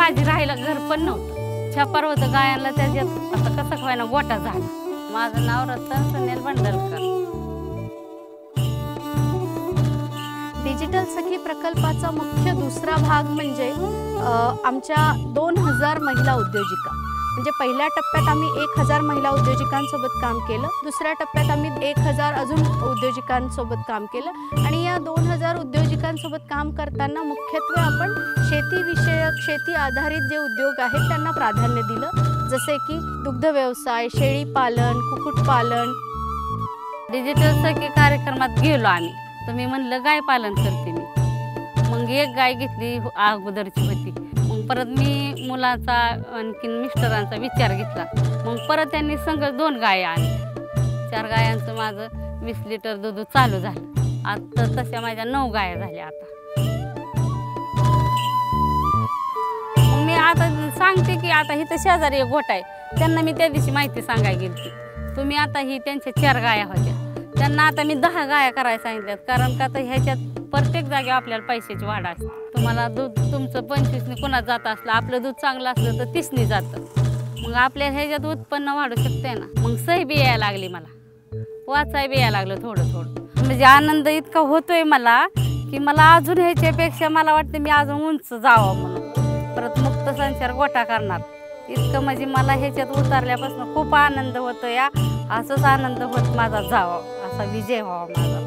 माझी राहायला घर पण नव्हतं, छप्पर होतं गायांना, त्याच्यात आता कसं व्हायना गोटा झाला. माझं नाव रतन सुनील बंडलकर. डिजिटल सखी प्रकल्पाचा मुख्य दुसरा भाग म्हणजे आमच्या 2000 महिला उद्योजिका. म्हणजे पहिल्या टप्प्यात आम्ही 1000 महिला उद्योजिकांसोबत काम केलं, दुसऱ्या टप्प्यात आम्ही 1000 अजून उद्योजिकांसोबत काम केलं. आणि या 2000 उद्योजिकांसोबत काम करताना मुख्यत्वे आपण शेतीविषयक, शेती आधारित जे उद्योग आहेत त्यांना प्राधान्य दिलं, जसे की दुग्ध व्यवसाय, शेळीपालन, कुक्कुटपालन. डिजिटल सखी कार्यक्रमात गेलो आम्ही. तुम्ही म्हणलं गाय पालन करते मी. मग एक गाय घेतली, अगोदरची होती. मग परत मी मुलाचा आणखीन मिस्टरांचा विचार घेतला. मग परत त्यांनी संघ 2 गाया आणल्या. 4 गायांचं माझं 20 लिटर दूध चालू झालं. आता तशा माझ्या 9 गाया झाल्या. आता मी आता सांगते की आता इथं शेजारी एक गोठा आहे, त्यांना मी त्या दिवशी माहिती सांगायला गेली. तुम्ही आता ही त्यांच्या 4 गाया होत्या, त्यांना आता मी 10 गाया करायला सांगितल्यात. कारण का तर ह्याच्यात प्रत्येक जागेवर आपल्याला पैशाची वाढ असते. तुम्हाला दूध तुमचं 25ने कुणा जात असलं, आपलं दूध चांगलं असलं तर 30ने जातं. मग आपल्याला ह्याच्यात उत्पन्न वाढू शकते ना. मग सही बी यायला लागली, मला वाचाय बी यायला लागलं थोडं थोडं. म्हणजे आनंद इतका होतोय मला की मला अजून ह्याच्यापेक्षा मला वाटतं मी अजून उंच जावं म्हणून. परत मुक्त संचार गोठा करणार इतकं म्हणजे मला ह्याच्यात उतरल्यापासून खूप आनंद होतो. या असंच आनंद होत माझा जावा, असा विजय व्हावा माझा.